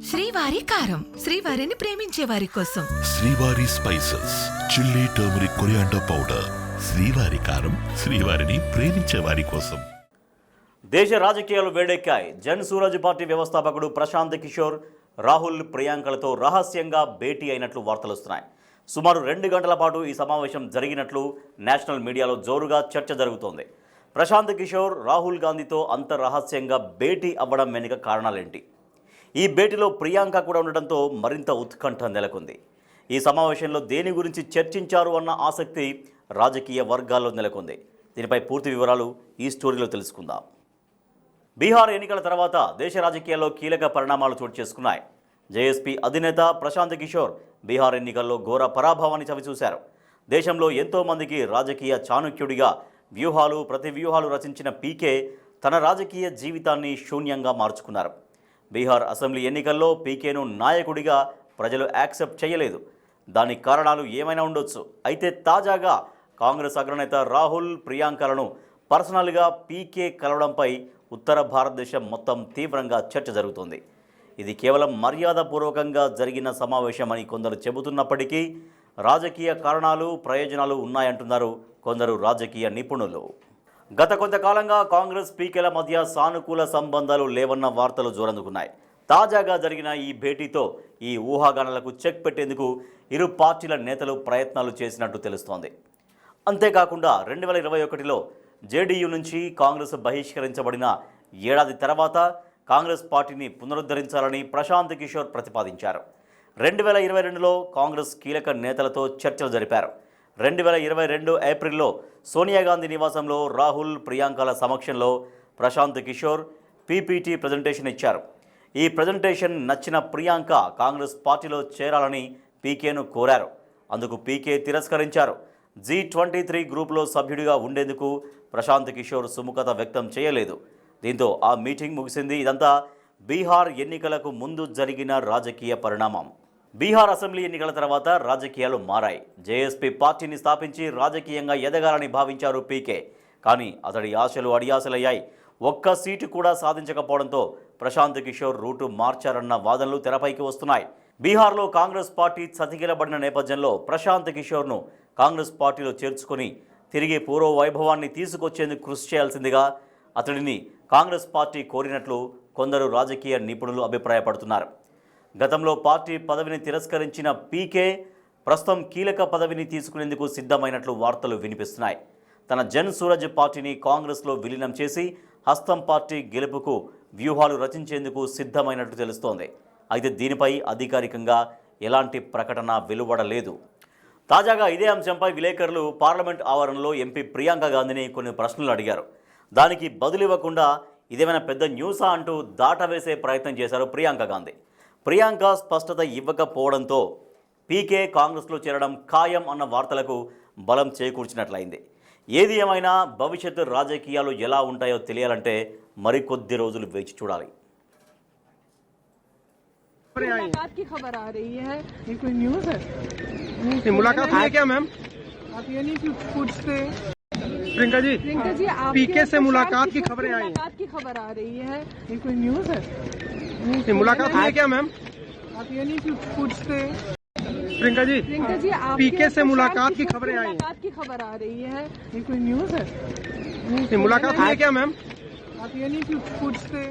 శ్రీవారి కారం, శ్రీవారిని ప్రేమించే వారి కోసం. శ్రీవారి spices, chilli, turmeric, coriander powder. శ్రీవారి కారం, శ్రీవారిని ప్రేమించే వారి కోసం. దేశ రాజకీయాలు వేడెక్కాయి. జన్ సూరజ్ పార్టీ వ్యవస్థాపకుడు ప్రశాంత్ కిషోర్, రాహుల్, ప్రియాంకలతో రహస్యంగా భేటీ అయినట్లు వార్తలు వస్తున్నాయి. సుమారు 2 గంటల పాటు ఈ సమావేశం జరిగినట్లు నేషనల్ మీడియాలో జోరుగా చర్చ జరుగుతోంది. ప్రశాంత్ కిషోర్ రాహుల్ గాంధీతో అంత రహస్యంగా భేటీ అవ్వడం వెనుక కారణాలేంటి? ఈ భేటీలో ప్రియాంక కూడా ఉండడంతో మరింత ఉత్కంఠ నెలకొంది. ఈ సమావేశంలో దేని గురించి చర్చించారు అన్న ఆసక్తి రాజకీయ వర్గాల్లో నెలకొంది. దీనిపై పూర్తి వివరాలు ఈ స్టోరీలో తెలుసుకుందాం. బీహార్ ఎన్నికల తర్వాత దేశ రాజకీయాల్లో కీలక పరిణామాలు చోటు చేసుకున్నాయి. జేఎస్పీ అధినేత ప్రశాంత్ కిషోర్ బీహార్ ఎన్నికల్లో ఘోర పరాభవాన్ని చవిచూశారు. దేశంలో ఎంతోమందికి రాజకీయ చాణుక్యుడిగా వ్యూహాలు, ప్రతివ్యూహాలు రచించిన పీకే తన రాజకీయ జీవితాన్ని శూన్యంగా మార్చుకున్నారు. బీహార్ అసెంబ్లీ ఎన్నికల్లో పీకేను నాయకుడిగా ప్రజలు యాక్సెప్ట్ చేయలేదు. దానికి కారణాలు ఏమైనా ఉండొచ్చు. అయితే తాజాగా కాంగ్రెస్ అగ్రనేత రాహుల్, ప్రియాంకలను పర్సనల్గా పీకే కలవడంపై ఉత్తర భారతదేశం మొత్తం తీవ్రంగా చర్చ జరుగుతోంది. ఇది కేవలం మర్యాదపూర్వకంగా జరిగిన సమావేశమని కొందరు చెబుతున్నప్పటికీ రాజకీయ కారణాలు, ప్రయోజనాలు ఉన్నాయంటున్నారు కొందరు రాజకీయ నిపుణులు. గత కొంతకాలంగా కాంగ్రెస్, పీకేల మధ్య సానుకూల సంబంధాలు లేవన్న వార్తలు జోరందుకున్నాయి. తాజాగా జరిగిన ఈ భేటీతో ఈ ఊహాగానాలకు చెక్ పెట్టేందుకు ఇరు పార్టీల నేతలు ప్రయత్నాలు చేసినట్టు తెలుస్తోంది. అంతేకాకుండా 2021లో జేడీయూ నుంచి కాంగ్రెస్ బహిష్కరించబడిన ఏడాది తర్వాత కాంగ్రెస్ పార్టీని పునరుద్ధరించాలని ప్రశాంత్ కిషోర్ ప్రతిపాదించారు. 2022లో కాంగ్రెస్ కీలక నేతలతో చర్చలు జరిపారు. 2022 ఏప్రిల్లో సోనియా గాంధీ నివాసంలో రాహుల్, ప్రియాంకల సమక్షంలో ప్రశాంత్ కిషోర్ పీపీటీ ప్రజెంటేషన్ ఇచ్చారు. ఈ ప్రజెంటేషన్ నచ్చిన ప్రియాంక కాంగ్రెస్ పార్టీలో చేరాలని పీకేను కోరారు. అందుకు పీకే తిరస్కరించారు. G23 గ్రూపులో సభ్యుడిగా ఉండేందుకు ప్రశాంత్ కిషోర్ సుముఖత వ్యక్తం చేయలేదు. దీంతో ఆ మీటింగ్ ముగిసింది. ఇదంతా బీహార్ ఎన్నికలకు ముందు జరిగిన రాజకీయ పరిణామం. బీహార్ అసెంబ్లీ ఎన్నికల తర్వాత రాజకీయాలు మారాయి. జేఎస్పీ పార్టీని స్థాపించి రాజకీయంగా ఎదగాలని భావించారు పీకే. కానీ అతడి ఆశలు అడియాసలయ్యాయి. ఒక్క సీటు కూడా సాధించకపోవడంతో ప్రశాంత్ కిషోర్ రూటు మార్చారన్న వాదనలు తెరపైకి వస్తున్నాయి. బీహార్లో కాంగ్రెస్ పార్టీ చతికిలబడిన నేపథ్యంలో ప్రశాంత్ కిషోర్ను కాంగ్రెస్ పార్టీలో చేర్చుకొని తిరిగి పూర్వ వైభవాన్ని తీసుకొచ్చేందుకు కృషి చేయాల్సిందిగా అతడిని కాంగ్రెస్ పార్టీ కోరినట్లు కొందరు రాజకీయ నిపుణులు అభిప్రాయపడుతున్నారు. గతంలో పార్టీ పదవిని తిరస్కరించిన పీకే ప్రస్తుతం కీలక పదవిని తీసుకునేందుకు సిద్ధమైనట్లు వార్తలు వినిపిస్తున్నాయి. తన జన్ సూరజ్ పార్టీని కాంగ్రెస్లో విలీనం చేసి హస్తం పార్టీ గెలుపుకు వ్యూహాలు రచించేందుకు సిద్ధమైనట్లు తెలుస్తోంది. అయితే దీనిపై అధికారికంగా ఎలాంటి ప్రకటన వెలువడలేదు. తాజాగా ఇదే అంశంపై విలేకరులు పార్లమెంట్ ఆవరణలో ఎంపీ ప్రియాంక గాంధీని కొన్ని ప్రశ్నలు అడిగారు. దానికి బదులివ్వకుండా ఇదేమైనా పెద్ద న్యూసా అంటూ దాటవేసే ప్రయత్నం చేశారు ప్రియాంక గాంధీ. ప్రియాంక స్పష్టత ఇవ్వకపోవడంతో పీకే కాంగ్రెస్లో చేరడం ఖాయం అన్న వార్తలకు బలం చేకూర్చినట్లయింది. ఏది ఏమైనా భవిష్యత్తు రాజకీయాలు ఎలా ఉంటాయో తెలియాలంటే మరికొద్ది రోజులు వేచి చూడాలి. मुलाकात की खबर आ रही है, ये कोई न्यूज़ है? मुलाकात है क्या मैम? आप ये नहीं पूछते? प्रियंका जी, आप पीके से मुलाकात की खबरें आई हैं। मुलाकात की खबर आ रही है, ये कोई न्यूज़ है? मुलाकात है क्या मैम? आप ये नहीं पूछते? प्रियंका जी, आप पीके से मुलाकात की खबरें आई हैं। मुलाकात की खबर आ रही है, ये कोई न्यूज़ है? मुलाकात है क्या मैम? आप ये नहीं पूछते?